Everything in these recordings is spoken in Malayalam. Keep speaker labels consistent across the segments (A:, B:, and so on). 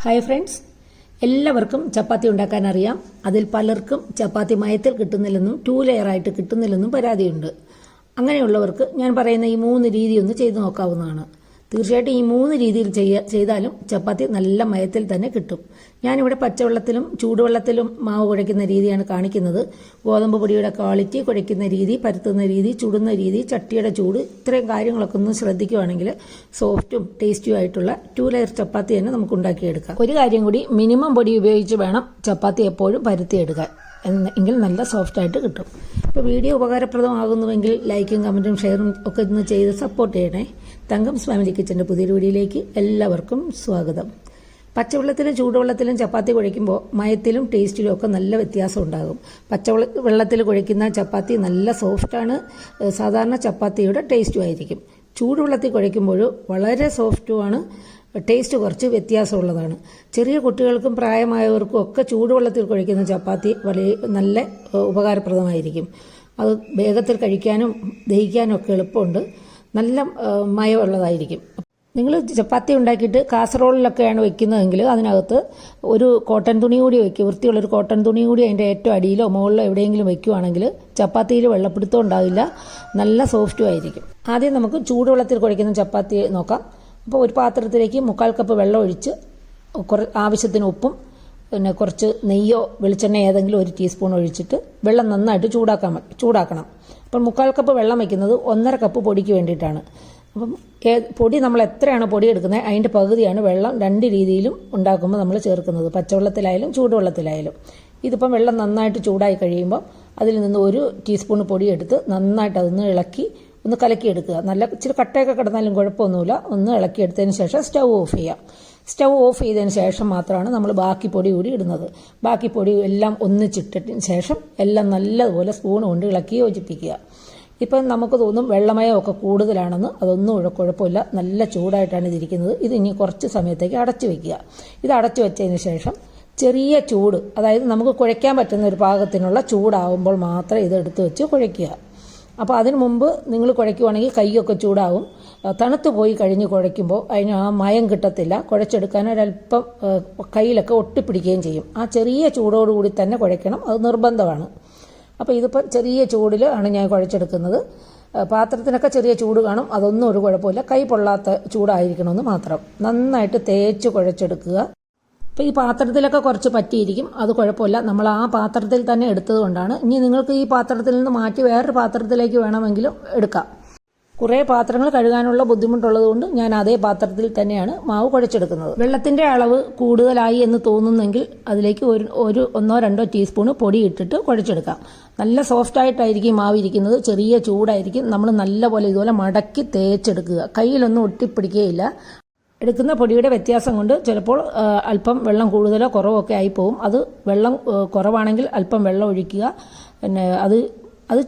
A: ഹായ് ഫ്രണ്ട്സ്, എല്ലാവർക്കും ചപ്പാത്തി ഉണ്ടാക്കാൻ അറിയാം. അതിൽ പലർക്കും ചപ്പാത്തി മയത്തിൽ കിട്ടുന്നില്ലെന്നും 2 ലെയറായിട്ട് കിട്ടുന്നില്ലെന്നും പരാതിയുണ്ട്. അങ്ങനെയുള്ളവർക്ക് ഞാൻ പറയുന്ന ഈ 3 രീതി ഒന്ന് ചെയ്തു നോക്കാവുന്നതാണ്. തീർച്ചയായിട്ടും ഈ 3 രീതിയിൽ ചെയ്താലും ചപ്പാത്തി നല്ല മയത്തിൽ തന്നെ കിട്ടും. ഞാനിവിടെ പച്ചവെള്ളത്തിലും ചൂടുവെള്ളത്തിലും മാവ് കുഴയ്ക്കുന്ന രീതിയാണ് കാണിക്കുന്നത്. ഗോതമ്പ് പൊടിയുടെ ക്വാളിറ്റി, കുഴയ്ക്കുന്ന രീതി, പരത്തുന്ന രീതി, ചുടുന്ന രീതി, ചട്ടിയുടെ ചൂട്, ഇത്രയും കാര്യങ്ങളൊക്കെ ഒന്ന് ശ്രദ്ധിക്കുകയാണെങ്കിൽ സോഫ്റ്റും ടേസ്റ്റിയും ആയിട്ടുള്ള 2 ലെയർ ചപ്പാത്തി തന്നെ നമുക്ക് ഉണ്ടാക്കിയെടുക്കാം. ഒരു കാര്യം കൂടി, മിനിമം പൊടി ഉപയോഗിച്ച് വേണം ചപ്പാത്തി എപ്പോഴും പരത്തിയെടുക്കാൻ, എങ്കിൽ നല്ല സോഫ്റ്റായിട്ട് കിട്ടും. ഇപ്പോൾ വീഡിയോ ഉപകാരപ്രദമാകുന്നുവെങ്കിൽ ലൈക്കും കമൻറ്റും ഷെയറും ഒക്കെ ഒന്ന് ചെയ്ത് സപ്പോർട്ട് ചെയ്യണേ. തങ്കംസ് ഫാമിലി കിച്ചൻ്റെ പുതിയൊരു വീഡിയോയിലേക്ക് എല്ലാവർക്കും സ്വാഗതം. പച്ചവെള്ളത്തിലും ചൂടുവെള്ളത്തിലും ചപ്പാത്തി കുഴയ്ക്കുമ്പോൾ മയത്തിലും ടേസ്റ്റിലും ഒക്കെ നല്ല വ്യത്യാസം ഉണ്ടാകും. പച്ചവെള്ളത്തിൽ കുഴയ്ക്കുന്ന ചപ്പാത്തി നല്ല സോഫ്റ്റാണ്, സാധാരണ ചപ്പാത്തിയുടെ ടേസ്റ്റും ആയിരിക്കും. ചൂടുവെള്ളത്തിൽ കുഴയ്ക്കുമ്പോൾ വളരെ സോഫ്റ്റുമാണ്, ടേസ്റ്റ് കുറച്ച് വ്യത്യാസമുള്ളതാണ്. ചെറിയ കുട്ടികൾക്കും പ്രായമായവർക്കും ഒക്കെ ചൂടുവെള്ളത്തിൽ കുഴയ്ക്കുന്ന ചപ്പാത്തി നല്ല ഉപകാരപ്രദമായിരിക്കും. അത് വേഗത്തിൽ കഴിക്കാനും ദഹിക്കാനും ഒക്കെ എളുപ്പമുണ്ട്, നല്ല മയമുള്ളതായിരിക്കും. നിങ്ങൾ ചപ്പാത്തി ഉണ്ടാക്കിയിട്ട് കാസറോളിലൊക്കെയാണ് വെക്കുന്നതെങ്കിൽ അതിനകത്ത് ഒരു കോട്ടൺ തുണി കൂടി വയ്ക്കുക. വൃത്തിയുള്ളൊരു കോട്ടൺ തുണി കൂടി അതിൻ്റെ ഏറ്റവും അടിയിലോ മുകളിലോ എവിടെയെങ്കിലും വയ്ക്കുകയാണെങ്കിൽ ചപ്പാത്തിയിൽ വെള്ളപ്പിടുത്തം ഉണ്ടാവില്ല, നല്ല സോഫ്റ്റും ആയിരിക്കും. ആദ്യം നമുക്ക് ചൂടുവെള്ളത്തിൽ കുഴയ്ക്കുന്ന ചപ്പാത്തി നോക്കാം. അപ്പോൾ ഒരു പാത്രത്തിലേക്ക് 1/4 കപ്പ് വെള്ളം ഒഴിച്ച് ആവശ്യത്തിന് ഉപ്പും പിന്നെ കുറച്ച് നെയ്യോ വെളിച്ചെണ്ണ ഏതെങ്കിലും 1 ടീസ്പൂൺ ഒഴിച്ചിട്ട് വെള്ളം നന്നായിട്ട് ചൂടാക്കണം. അപ്പം 1/4 കപ്പ് വെള്ളം വയ്ക്കുന്നത് 1.5 കപ്പ് പൊടിക്ക് വേണ്ടിയിട്ടാണ്. അപ്പം പൊടി നമ്മൾ എത്രയാണ് പൊടി എടുക്കുന്നത് അതിൻ്റെ പകുതിയാണ് വെള്ളം 2 രീതിയിലും ഉണ്ടാക്കുമ്പോൾ നമ്മൾ ചേർക്കുന്നത്, പച്ചവെള്ളത്തിലായാലും ചൂടുവെള്ളത്തിലായാലും. ഇതിപ്പം വെള്ളം നന്നായിട്ട് ചൂടായി കഴിയുമ്പോൾ അതിൽ നിന്ന് 1 ടീസ്പൂൺ പൊടി എടുത്ത് നന്നായിട്ട് അതൊന്ന് ഇളക്കി ഒന്ന് കലക്കിയെടുക്കുക. നല്ല ഇച്ചിരി കട്ടയൊക്കെ കിടന്നാലും കുഴപ്പമൊന്നുമില്ല. ഒന്ന് ഇളക്കിയെടുത്തതിന് ശേഷം സ്റ്റൗ ഓഫ് ചെയ്യാം. സ്റ്റൗ ഓഫ് ചെയ്തതിന് ശേഷം മാത്രമാണ് നമ്മൾ ബാക്കി പൊടി കൂടി ഇടുന്നത്. ബാക്കി പൊടി എല്ലാം ഒന്നിച്ചിട്ടതിന് ശേഷം എല്ലാം നല്ലതുപോലെ സ്പൂൺ കൊണ്ട് ഇളക്കി യോജിപ്പിക്കുക. ഇപ്പം നമുക്ക് തോന്നും വെള്ളമയമൊക്കെ കൂടുതലാണെന്ന്, അതൊന്നും കുഴപ്പമില്ല, നല്ല ചൂടായിട്ടാണ് ഇതിരിക്കുന്നത്. ഇത് ഇനി കുറച്ച് സമയത്തേക്ക് അടച്ചു വയ്ക്കുക. ഇത് അടച്ചു വെച്ചതിന് ശേഷം ചെറിയ ചൂട്, അതായത് നമുക്ക് കുഴയ്ക്കാൻ പറ്റുന്ന ഒരു പാകത്തിനുള്ള ചൂടാവുമ്പോൾ മാത്രം ഇത് എടുത്ത് വെച്ച് കുഴയ്ക്കുക. അപ്പോൾ അതിന് മുമ്പ് നിങ്ങൾ കുഴയ്ക്കുവാണെങ്കിൽ കൈയൊക്കെ ചൂടാവും. തണുത്ത് പോയി കഴിഞ്ഞ് കുഴയ്ക്കുമ്പോൾ അതിന് ആ മയം കിട്ടത്തില്ല, കുഴച്ചെടുക്കാൻ ഒരല്പം കയ്യിലൊക്കെ ഒട്ടിപ്പിടിക്കുകയും ചെയ്യും. ആ ചെറിയ ചൂടോടുകൂടി തന്നെ കുഴയ്ക്കണം, അത് നിർബന്ധമാണ്. അപ്പോൾ ഇതിപ്പോൾ ചെറിയ ചൂടിൽ ആണ് ഞാൻ കുഴച്ചെടുക്കുന്നത്. പാത്രത്തിനൊക്കെ ചെറിയ ചൂട് കാണും, അതൊന്നും ഒരു കുഴപ്പമില്ല, കൈ പൊള്ളാത്ത ചൂടായിരിക്കണമെന്ന് മാത്രം. നന്നായിട്ട് തേച്ച് കുഴച്ചെടുക്കുക. അപ്പോൾ ഈ പാത്രത്തിലൊക്കെ കുറച്ച് പറ്റിയിരിക്കും, അത് കുഴപ്പമില്ല, നമ്മൾ ആ പാത്രത്തിൽ തന്നെ എടുത്തത് കൊണ്ടാണ്. ഇനി നിങ്ങൾക്ക് ഈ പാത്രത്തിൽ നിന്ന് മാറ്റി വേറൊരു പാത്രത്തിലേക്ക് വേണമെങ്കിലും എടുക്കാം. കുറേ പാത്രങ്ങൾ കഴുകാനുള്ള ബുദ്ധിമുട്ടുള്ളത് കൊണ്ട് ഞാൻ അതേ പാത്രത്തിൽ തന്നെയാണ് മാവ് കുഴച്ചെടുക്കുന്നത്. വെള്ളത്തിൻ്റെ അളവ് കൂടുതലായി എന്ന് തോന്നുന്നെങ്കിൽ അതിലേക്ക് ഒരു 1-2 ടീസ്പൂൺ പൊടി ഇട്ടിട്ട് കുഴച്ചെടുക്കാം. നല്ല സോഫ്റ്റായിട്ടായിരിക്കും മാവ് ഇരിക്കുന്നത്, ചെറിയ ചൂടായിരിക്കും. നമ്മൾ നല്ലപോലെ ഇതുപോലെ മടക്കി തേച്ചെടുക്കുക, കയ്യിലൊന്നും ഒട്ടിപ്പിടിക്കുകയില്ല. എടുക്കുന്ന പൊടിയുടെ വ്യത്യാസം കൊണ്ട് ചിലപ്പോൾ അല്പം വെള്ളം കൂടുതലോ കുറവോ ഒക്കെ ആയിപ്പോവും. അത് വെള്ളം കുറവാണെങ്കിൽ അല്പം വെള്ളം ഒഴിക്കുക. പിന്നെ അത്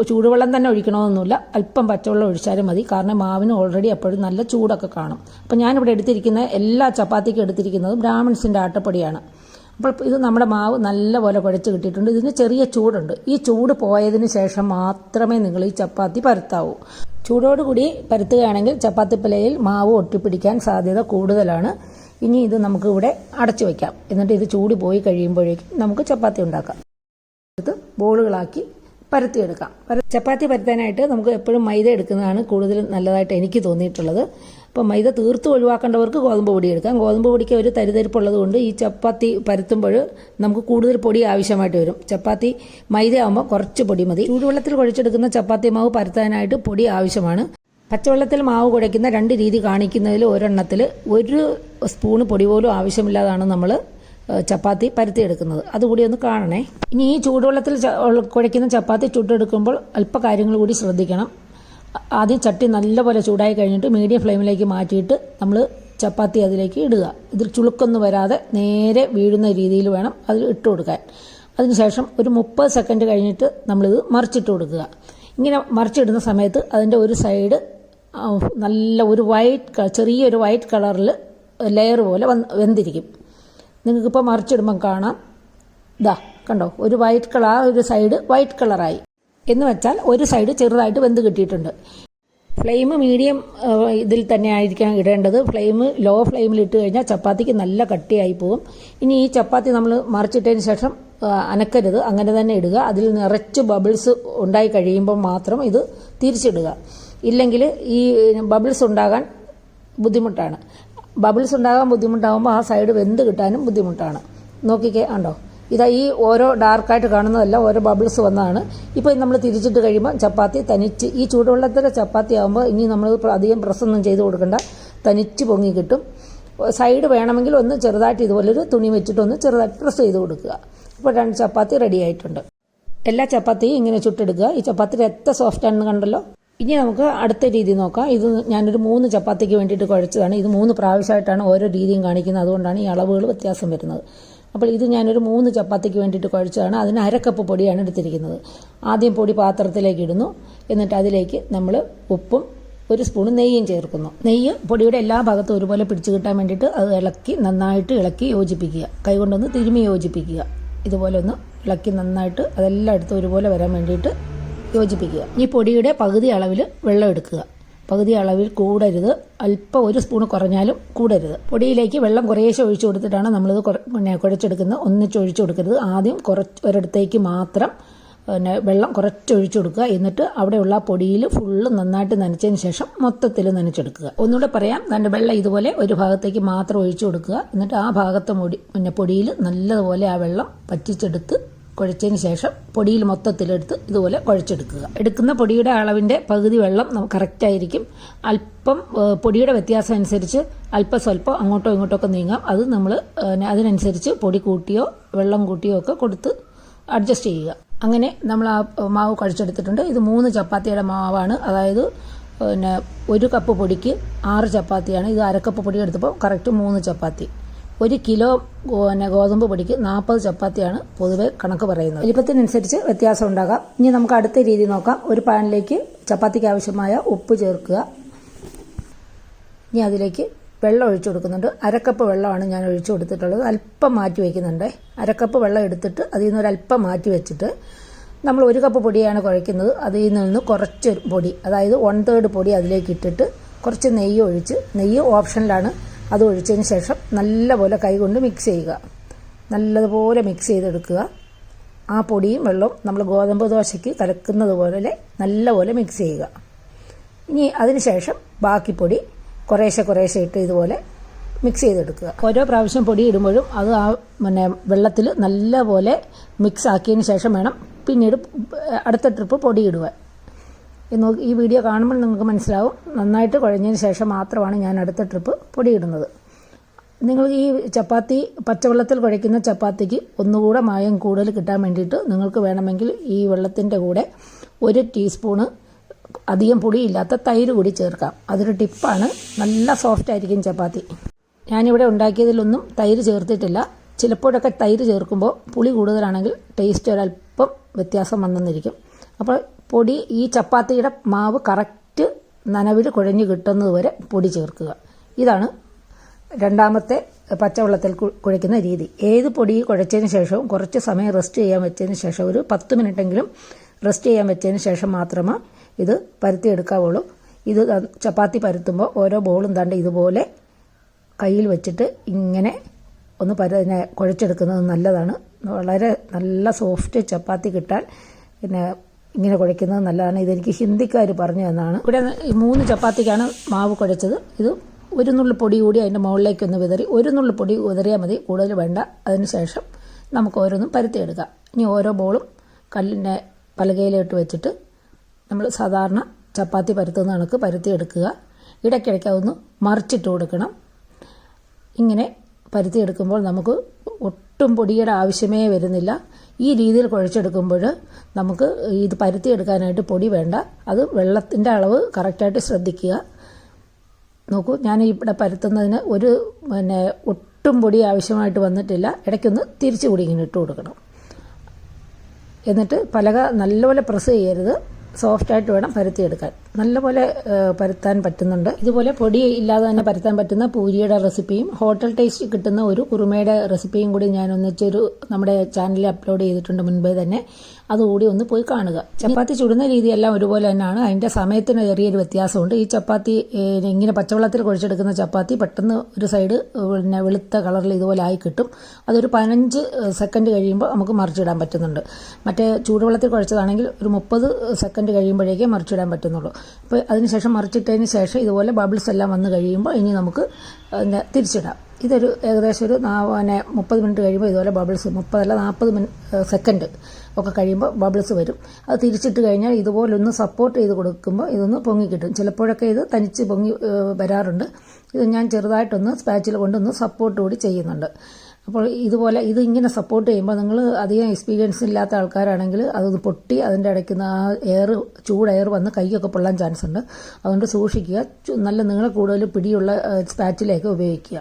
A: ചൂടുവെള്ളം തന്നെ ഒഴിക്കണമെന്നൊന്നുമില്ല, അല്പം പച്ചവെള്ളം ഒഴിച്ചാലും മതി. കാരണം മാവിന് ഓൾറെഡി എപ്പോഴും നല്ല ചൂടൊക്കെ കാണും. അപ്പോൾ ഞാനിവിടെ എടുത്തിരിക്കുന്ന എല്ലാ ചപ്പാത്തിക്കും എടുത്തിരിക്കുന്നത് ബ്രാഹ്മിൺസിൻ്റെ ആട്ടപ്പൊടിയാണ്. അപ്പോൾ ഇത് നമ്മുടെ മാവ് നല്ലപോലെ കുഴച്ച് കിട്ടിയിട്ടുണ്ട്. ഇതിന് ചെറിയ ചൂടുണ്ട്. ഈ ചൂട് പോയതിന് ശേഷം മാത്രമേ നിങ്ങൾ ഈ ചപ്പാത്തി പരത്താവൂ. ചൂടോടുകൂടി പരത്തുകയാണെങ്കിൽ ചപ്പാത്തിപ്പലയിൽ മാവ് ഒട്ടിപ്പിടിക്കാൻ സാധ്യത കൂടുതലാണ്. ഇനി ഇത് നമുക്ക് ഇവിടെ അടച്ചു വയ്ക്കാം. എന്നിട്ട് ഇത് ചൂട് പോയി കഴിയുമ്പോഴേക്കും നമുക്ക് ചപ്പാത്തി ഉണ്ടാക്കാം. ഇത് ബോളുകളാക്കി പരത്തിയെടുക്കാം. ചപ്പാത്തി പരത്താനായിട്ട് നമുക്ക് എപ്പോഴും മൈദ എടുക്കുന്നതാണ് കൂടുതൽ നല്ലതായിട്ട് എനിക്ക് തോന്നിയിട്ടുള്ളത്. അപ്പോൾ മൈദ തീർത്തും ഒഴിവാക്കേണ്ടവർക്ക് ഗോതമ്പ് പൊടി എടുക്കാം. ഗോതമ്പ് പൊടിക്ക് ഒരു തരിതരിപ്പുള്ളത് കൊണ്ട് ഈ ചപ്പാത്തി പരത്തുമ്പോൾ നമുക്ക് കൂടുതൽ പൊടി ആവശ്യമായിട്ട് വരും. ചപ്പാത്തി മൈദ ആകുമ്പോൾ കുറച്ച് പൊടി മതി. ചൂടുവെള്ളത്തിൽ കുഴച്ചെടുക്കുന്ന ചപ്പാത്തി മാവ് പരത്താനായിട്ട് പൊടി ആവശ്യമാണ്. പച്ചവെള്ളത്തിൽ മാവ് കുഴയ്ക്കുന്ന 2 രീതി കാണിക്കുന്നതിൽ ഒരെണ്ണത്തിൽ 1 സ്പൂണ് പൊടി പോലും ആവശ്യമില്ലാതാണ് നമ്മൾ ചപ്പാത്തി പരത്തിയെടുക്കുന്നത്. അതുകൂടി ഒന്ന് കാണണേ. ഇനി ഈ ചൂടുവെള്ളത്തിൽ കുഴയ്ക്കുന്ന ചപ്പാത്തി ചുട്ടെടുക്കുമ്പോൾ അല്പ കാര്യങ്ങൾ കൂടി ശ്രദ്ധിക്കണം. ആദ്യം ചട്ടി നല്ലപോലെ ചൂടായി കഴിഞ്ഞിട്ട് മീഡിയം ഫ്ലെയിമിലേക്ക് മാറ്റിയിട്ട് നമ്മൾ ചപ്പാത്തി അതിലേക്ക് ഇടുക. ഇതിൽ ചുളുക്കൊന്നും വരാതെ നേരെ വീഴുന്ന രീതിയിൽ വേണം അതിൽ ഇട്ട് കൊടുക്കാൻ. അതിനുശേഷം ഒരു 30 സെക്കൻഡ് കഴിഞ്ഞിട്ട് നമ്മളിത് മറിച്ചിട്ട് കൊടുക്കുക. ഇങ്ങനെ മറിച്ചിടുന്ന സമയത്ത് അതിൻ്റെ ഒരു സൈഡ് നല്ല ഒരു ചെറിയൊരു വൈറ്റ് കളറിൽ ലെയർ പോലെ വെന്തിരിക്കും. നിങ്ങൾക്കിപ്പോൾ മറിച്ചിടുമ്പം കാണാം, ഇതാ കണ്ടോ, ഒരു വൈറ്റ് കളർ, ഒരു സൈഡ് വൈറ്റ് കളറായി എന്ന് വെച്ചാൽ ഒരു സൈഡ് ചെറുതായിട്ട് വെന്ത് കിട്ടിയിട്ടുണ്ട്. ഫ്ലെയിം മീഡിയം ഇതിൽ തന്നെ ആയിരിക്കണം ഇടേണ്ടത്. ലോ ഫ്ലെയിമിൽ ഇട്ട് കഴിഞ്ഞാൽ ചപ്പാത്തിക്ക് നല്ല കട്ടിയായി പോകും. ഇനി ഈ ചപ്പാത്തി നമ്മൾ മറിച്ചിട്ടതിന് ശേഷം അനക്കരുത്, അങ്ങനെ തന്നെ ഇടുക. അതിൽ നിറച്ച് ബബിൾസ് ഉണ്ടായി കഴിയുമ്പോൾ മാത്രം ഇത് തിരിച്ചിടുക. ഇല്ലെങ്കിൽ ഈ ബബിൾസ് ഉണ്ടാകാൻ ബുദ്ധിമുട്ടാണ്. ബബിൾസ് ഉണ്ടാകാൻ ബുദ്ധിമുട്ടാകുമ്പോൾ ആ സൈഡ് വെന്ത് കിട്ടാനും ബുദ്ധിമുട്ടാണ്. നോക്കിക്കേ, ഉണ്ടോ? ഇതാ ഈ ഓരോ ഡാർക്കായിട്ട് കാണുന്നതല്ല, ഓരോ ബബിൾസ് വന്നതാണ്. ഇപ്പോൾ നമ്മൾ തിരിച്ചിട്ട് കഴിയുമ്പോൾ ചപ്പാത്തി തനിച്ച്, ഈ ചൂടുവെള്ളത്തിലെ ചപ്പാത്തി ആകുമ്പോൾ ഇനി നമ്മൾ അധികം പ്രസ്സൊന്നും ചെയ്ത് കൊടുക്കണ്ട, തനിച്ച് പൊങ്ങി കിട്ടും. സൈഡ് വേണമെങ്കിൽ ഒന്ന് ചെറുതായിട്ട് ഇതുപോലൊരു തുണി വെച്ചിട്ടൊന്ന് ചെറുതായിട്ട് പ്രസ് ചെയ്ത് കൊടുക്കുക. ഇപ്പോൾ 2 ചപ്പാത്തി റെഡി ആയിട്ടുണ്ട്. എല്ലാ ചപ്പാത്തിയും ഇങ്ങനെ ചുട്ടെടുക്കുക. ഈ ചപ്പാത്തി എത്ര സോഫ്റ്റ് ആണെന്ന് കണ്ടല്ലോ. ഇനി നമുക്ക് അടുത്ത രീതി നോക്കാം. ഇത് ഞാനൊരു 3 ചപ്പാത്തിക്ക് വേണ്ടിയിട്ട് കുഴച്ചതാണ്. ഇത് 3 പ്രാവശ്യമായിട്ടാണ് ഓരോ രീതിയും കാണിക്കുന്നത്, അതുകൊണ്ടാണ് ഈ അളവുകൾ വ്യത്യാസം വരുന്നത്. അപ്പോൾ ഇത് ഞാനൊരു 3 ചപ്പാത്തിക്ക് വേണ്ടിയിട്ട് കുഴച്ചതാണ്. അതിന് 1/2 കപ്പ് പൊടിയാണ് എടുത്തിരിക്കുന്നത്. ആദ്യം പൊടി പാത്രത്തിലേക്ക് ഇടുന്നു. എന്നിട്ട് അതിലേക്ക് നമ്മൾ ഉപ്പും 1 സ്പൂൺ നെയ്യും ചേർക്കുന്നു. നെയ്യ് പൊടിയുടെ എല്ലാ ഭാഗത്തും ഒരുപോലെ പിടിച്ചു കിട്ടാൻ വേണ്ടിയിട്ട് അത് നന്നായിട്ട് ഇളക്കി യോജിപ്പിക്കുക. കൈകൊണ്ടൊന്ന് തിരുമ്മി യോജിപ്പിക്കുക. ഇതുപോലെ ഒന്ന് ഇളക്കി നന്നായിട്ട് അതെല്ലായിടത്തും ഒരുപോലെ വരാൻ വേണ്ടിയിട്ട് യോജിപ്പിക്കുക. ഈ പൊടിയുടെ പകുതി അളവിൽ വെള്ളം എടുക്കുക. പകുതി അളവിൽ കൂടരുത്, അല്പം 1 സ്പൂൺ കുറഞ്ഞാലും കൂടരുത്. പൊടിയിലേക്ക് വെള്ളം കുറേശ്ശെ ഒഴിച്ചു കൊടുത്തിട്ടാണ് നമ്മളിത് കുഴച്ചെടുക്കുന്നത്. ഒന്നിച്ചൊഴിച്ചു കൊടുക്കരുത്. ആദ്യം ഒരിടത്തേക്ക് മാത്രം വെള്ളം കുറച്ചൊഴിച്ചു കൊടുക്കുക. എന്നിട്ട് അവിടെയുള്ള പൊടിയിൽ ഫുള്ള് നന്നായിട്ട് നനച്ചതിന് ശേഷം മൊത്തത്തിൽ നനച്ചെടുക്കുക. ഒന്നുകൂടെ പറയാം, വെള്ളം ഇതുപോലെ ഒരു ഭാഗത്തേക്ക് മാത്രം ഒഴിച്ചു കൊടുക്കുക. എന്നിട്ട് ആ ഭാഗത്തെ പൊടിയിൽ നല്ലതുപോലെ ആ വെള്ളം പറ്റിച്ചെടുത്ത് കുഴച്ചതിന് ശേഷം പൊടിയിൽ മൊത്തത്തിലെടുത്ത് ഇതുപോലെ കുഴച്ചെടുക്കുക. എടുക്കുന്ന പൊടിയുടെ അളവിൻ്റെ പകുതി വെള്ളം കറക്റ്റായിരിക്കും. അല്പം പൊടിയുടെ വ്യത്യാസം അനുസരിച്ച് അല്പം സ്വല്പം അങ്ങോട്ടോ ഇങ്ങോട്ടോ ഒക്കെ നീങ്ങാം. അത് നമ്മൾ അതിനനുസരിച്ച് പൊടി കൂട്ടിയോ വെള്ളം കൂട്ടിയോ ഒക്കെ കൊടുത്ത് അഡ്ജസ്റ്റ് ചെയ്യുക. അങ്ങനെ നമ്മൾ ആ മാവ് കുഴച്ചെടുത്തിട്ടുണ്ട്. ഇത് 3 ചപ്പാത്തിയുടെ മാവാണ്. അതായത് 1 കപ്പ് പൊടിക്ക് 6 ചപ്പാത്തിയാണ്. ഇത് 1/2 കപ്പ് പൊടി എടുത്തപ്പോൾ കറക്റ്റ് 3 ചപ്പാത്തി. 1 കിലോ ഗോതമ്പ് പൊടിക്ക് 40 ചപ്പാത്തിയാണ് പൊതുവെ കണക്ക് പറയുന്നത്. വലിപ്പത്തിനനുസരിച്ച് വ്യത്യാസം ഉണ്ടാകാം. ഇനി നമുക്ക് അടുത്ത രീതി നോക്കാം. ഒരു പാനിലേക്ക് ചപ്പാത്തിക്ക് ആവശ്യമായ ഉപ്പ് ചേർക്കുക. ഇനി അതിലേക്ക് വെള്ളം ഒഴിച്ചു കൊടുക്കുന്നുണ്ട്. 1/2 കപ്പ് വെള്ളമാണ് ഞാൻ ഒഴിച്ചു കൊടുത്തിട്ടുള്ളത്. അല്പം മാറ്റി വയ്ക്കുന്നുണ്ട്. 1/2 കപ്പ് വെള്ളം എടുത്തിട്ട് അതിൽ നിന്ന് ഒരല്പം മാറ്റി വെച്ചിട്ട് നമ്മൾ 1 കപ്പ് പൊടിയാണ് കുഴയ്ക്കുന്നത്. അതിൽ നിന്ന് കുറച്ച് പൊടി, അതായത് 1/3 പൊടി അതിലേക്ക് ഇട്ടിട്ട് കുറച്ച് നെയ്യ് ഒഴിച്ച്, നെയ്യ് ഓപ്ഷനിലാണ്, അത് ഒഴിച്ചതിന് ശേഷം നല്ലപോലെ കൈകൊണ്ട് മിക്സ് ചെയ്യുക. നല്ലതുപോലെ മിക്സ് ചെയ്തെടുക്കുക. ആ പൊടിയും വെള്ളവും നമ്മൾ ഗോതമ്പ് ദോശയ്ക്ക് കലക്കുന്നത് പോലെ നല്ലപോലെ മിക്സ് ചെയ്യുക. ഇനി അതിനുശേഷം ബാക്കി പൊടി കുറേശ്ശെ ഇട്ട് ഇതുപോലെ മിക്സ് ചെയ്തെടുക്കുക. ഓരോ പ്രാവശ്യം പൊടി ഇടുമ്പോഴും അത് ആ വെള്ളത്തിൽ നല്ലപോലെ മിക്സ് ആക്കിയതിന് ശേഷം വേണം പിന്നീട് അടുത്ത ട്രിപ്പ് പൊടി ഇടുവാൻ. ഈ വീഡിയോ കാണുമ്പോൾ നിങ്ങൾക്ക് മനസ്സിലാവും. നന്നായിട്ട് കുഴഞ്ഞതിന് ശേഷം മാത്രമാണ് ഞാൻ അടുത്ത ട്രിപ്പ് പൊടിയിടുന്നത്. നിങ്ങൾ ഈ ചപ്പാത്തി പച്ചവെള്ളത്തിൽ കുഴയ്ക്കുന്ന ചപ്പാത്തിക്ക് ഒന്നുകൂടെ മായം കൂടുതൽ കിട്ടാൻ വേണ്ടിയിട്ട് നിങ്ങൾക്ക് വേണമെങ്കിൽ ഈ വെള്ളത്തിൻ്റെ കൂടെ 1 ടീസ്പൂണ് അധികം പുളിയില്ലാത്ത തൈര് കൂടി ചേർക്കാം. അതൊരു ടിപ്പാണ്. നല്ല സോഫ്റ്റ് ആയിരിക്കും ചപ്പാത്തി. ഞാനിവിടെ ഉണ്ടാക്കിയതിലൊന്നും തൈര് ചേർത്തിട്ടില്ല. ചിലപ്പോഴൊക്കെ തൈര് ചേർക്കുമ്പോൾ പുളി കൂടുതലാണെങ്കിൽ ടേസ്റ്റ് ഒരല്പം വ്യത്യാസം വന്നെന്നിരിക്കും. അപ്പോൾ പൊടി ഈ ചപ്പാത്തിയുടെ മാവ് കറക്റ്റ് നനവിൽ കുഴഞ്ഞു കിട്ടുന്നത് വരെ പൊടി ചേർക്കുക. ഇതാണ് രണ്ടാമത്തെ പച്ചവെള്ളത്തിൽ കുഴയ്ക്കുന്ന രീതി. ഏത് പൊടി കുഴച്ചതിന് ശേഷവും കുറച്ച് സമയം റെസ്റ്റ് ചെയ്യാൻ വെച്ചതിന് ശേഷം ഒരു 10 മിനിറ്റെങ്കിലും റെസ്റ്റ് ചെയ്യാൻ വെച്ചതിന് ശേഷം മാത്രമേ ഇത് പരത്തിയെടുക്കാവുള്ളൂ. ഇത് ചപ്പാത്തി പരത്തുമ്പോൾ ഓരോ ബോളും തണ്ട് ഇതുപോലെ കയ്യിൽ വെച്ചിട്ട് ഇങ്ങനെ ഒന്ന് കുഴച്ചെടുക്കുന്നത് നല്ലതാണ്. വളരെ നല്ല സോഫ്റ്റ് ചപ്പാത്തി കിട്ടാൻ ഇങ്ങനെ കുഴയ്ക്കുന്നത് നല്ലതാണ്. ഇതെനിക്ക് ഹിന്ദിക്കാർ പറഞ്ഞു തന്നതാണ്. ഇവിടെ 3 ചപ്പാത്തിക്കാണ് മാവ് കുഴച്ചത്. ഇത് 1 നുള്ളി പൊടി കൂടി അതിൻ്റെ മുകളിലേക്കൊന്ന് വിതറി 1 നുള്ളി പൊടി വിതറിയാൽ മതി, കൂടുതൽ വേണ്ട. അതിനുശേഷം നമുക്ക് ഓരോന്നും പരത്തിയെടുക്കാം. ഇനി ഓരോ ബോളും കല്ലിൻ്റെ പലകയിലിട്ട് വെച്ചിട്ട് നമ്മൾ സാധാരണ ചപ്പാത്തി പരത്തുന്ന കണക്ക് പരത്തിയെടുക്കുക. ഇടയ്ക്കിടയ്ക്ക് അതൊന്ന് മറിച്ചിട്ട് കൊടുക്കണം. ഇങ്ങനെ പരത്തിയെടുക്കുമ്പോൾ നമുക്ക് ഒട്ടും പൊടിയുടെ ആവശ്യമേ വരുന്നില്ല. ഈ രീതിയിൽ കുഴച്ചെടുക്കുമ്പോൾ നമുക്ക് ഇത് പരത്തിയെടുക്കാനായിട്ട് പൊടി വേണ്ട. അത് വെള്ളത്തിൻ്റെ അളവ് കറക്റ്റായിട്ട് ശ്രദ്ധിക്കുക. നോക്കൂ, ഞാൻ ഇവിടെ പരത്തുന്നതിന് ഒട്ടും പൊടി ആവശ്യമായിട്ട് വന്നിട്ടില്ല. ഇടയ്ക്കൊന്ന് തിരിച്ചു കൂടി ഇങ്ങനെ ഇട്ട് കൊടുക്കണം. എന്നിട്ട് പലക നല്ലപോലെ പ്രസ് ചെയ്യരുത്. സോഫ്റ്റായിട്ട് വേണം പരത്തിയെടുക്കാൻ. നല്ലപോലെ പരത്താൻ പറ്റുന്നുണ്ട്. ഇതുപോലെ പൊടി ഇല്ലാതെ തന്നെ പരത്താൻ പറ്റുന്ന പൂരിയുടെ റെസിപ്പിയും ഹോട്ടൽ ടേസ്റ്റ് കിട്ടുന്ന ഒരു കുറുമയുടെ റെസിപ്പിയും കൂടി ഞാൻ ഒന്നിച്ചൊരു നമ്മുടെ ചാനലിൽ അപ്ലോഡ് ചെയ്തിട്ടുണ്ട് മുൻപേ തന്നെ. അതുകൂടി ഒന്ന് പോയി കാണുക. ചപ്പാത്തി ചുടുന്ന രീതിയെല്ലാം ഒരുപോലെ തന്നെയാണ്. അതിൻ്റെ സമയത്തിന് ചെറിയൊരു വ്യത്യാസമുണ്ട്. ഈ ചപ്പാത്തി ഇങ്ങനെ പച്ചവെള്ളത്തിൽ കുഴച്ചെടുക്കുന്ന ചപ്പാത്തി പെട്ടെന്ന് ഒരു സൈഡ് പിന്നെ വെളുത്ത കളറിൽ ഇതുപോലെ ആയി കിട്ടും. അതൊരു 15 സെക്കൻഡ് കഴിയുമ്പോൾ നമുക്ക് മറിച്ചിടാൻ പറ്റുന്നുണ്ട്. മറ്റേ ചൂടുവെള്ളത്തിൽ കുഴച്ചതാണെങ്കിൽ ഒരു 30 സെക്കൻഡ് കഴിയുമ്പോഴേക്കേ മറിച്ചിടാൻ പറ്റുന്നുള്ളൂ. അപ്പോൾ അതിനുശേഷം മറിച്ചിട്ടതിന് ശേഷം ഇതുപോലെ ബബിൾസ് എല്ലാം വന്ന് കഴിയുമ്പോൾ ഇനി നമുക്ക് തിരിച്ചിടാം. ഇതൊരു ഏകദേശം ഒരു 30 മിനിറ്റ് കഴിയുമ്പോൾ ഇതുപോലെ ബബിൾസ് 40 സെക്കൻഡ് ഒക്കെ കഴിയുമ്പോൾ ബബിൾസ് വരും. അത് തിരിച്ചിട്ട് കഴിഞ്ഞാൽ ഇതുപോലൊന്ന് സപ്പോർട്ട് ചെയ്ത് കൊടുക്കുമ്പോൾ ഇതൊന്ന് പൊങ്ങി കിട്ടും. ചിലപ്പോഴൊക്കെ ഇത് തനിച്ച് പൊങ്ങി വരാറുണ്ട്. ഇത് ഞാൻ ചെറുതായിട്ടൊന്ന് സ്പാച്ചിൽ കൊണ്ടൊന്ന് സപ്പോർട്ട് കൂടി ചെയ്യുന്നുണ്ട്. അപ്പോൾ ഇതുപോലെ ഇത് ഇങ്ങനെ സപ്പോർട്ട് ചെയ്യുമ്പോൾ നിങ്ങൾ അധികം എക്സ്പീരിയൻസ് ഇല്ലാത്ത ആൾക്കാരാണെങ്കിൽ അതൊന്ന് പൊട്ടി അതിൻ്റെ ഇടയ്ക്കുന്ന ആ ചൂട് എയർ വന്ന് കൈയൊക്കെ പൊള്ളാൻ ചാൻസ് ഉണ്ട്. അതുകൊണ്ട് സൂക്ഷിക്കുക. നല്ല നീളം കൂടുതൽ പിടിയുള്ള സ്പാച്ചിലേക്ക് ഉപയോഗിക്കുക.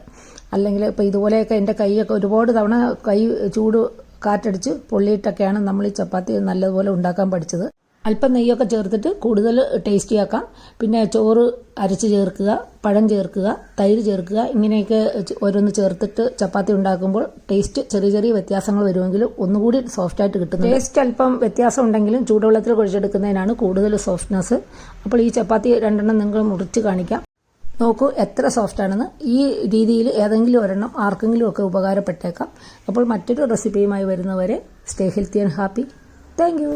A: അല്ലെങ്കിൽ ഇപ്പോൾ ഇതുപോലെയൊക്കെ എൻ്റെ കൈയൊക്കെ ഒരുപാട് തവണ ചൂട് കാറ്റടിച്ച് പൊള്ളിയിട്ടൊക്കെയാണ് നമ്മൾ ഈ ചപ്പാത്തി നല്ലതുപോലെ ഉണ്ടാക്കാൻ പഠിച്ചത്. അല്പം നെയ്യൊക്കെ ചേർത്തിട്ട് കൂടുതൽ ടേസ്റ്റി ആക്കാം. പിന്നെ ചോറ് അരച്ച് ചേർക്കുക, പഴം ചേർക്കുക, തൈര് ചേർക്കുക, ഇങ്ങനെയൊക്കെ ഓരോന്ന് ചേർത്തിട്ട് ചപ്പാത്തി ഉണ്ടാക്കുമ്പോൾ ടേസ്റ്റ് ചെറിയ ചെറിയ വ്യത്യാസങ്ങൾ വരുമെങ്കിലും ഒന്നുകൂടി സോഫ്റ്റായിട്ട് കിട്ടുന്നു. ടേസ്റ്റ് അല്പം വ്യത്യാസം ഉണ്ടെങ്കിലും ചൂടുവെള്ളത്തിൽ കുഴച്ചെടുക്കുന്നതിനാണ് കൂടുതൽ സോഫ്റ്റ്നെസ്. അപ്പോൾ ഈ ചപ്പാത്തി 2 നിങ്ങൾ മുറിച്ച് കാണിക്കാം. നോക്കൂ എത്ര സോഫ്റ്റാണെന്ന്. ഈ രീതിയിൽ ഏതെങ്കിലും ഒരെണ്ണം ആർക്കെങ്കിലും ഒക്കെ ഉപകാരപ്പെട്ടേക്കാം. അപ്പോൾ മറ്റൊരു റെസിപ്പിയുമായി വരുന്നവരെ stay healthy and happy. Thank you.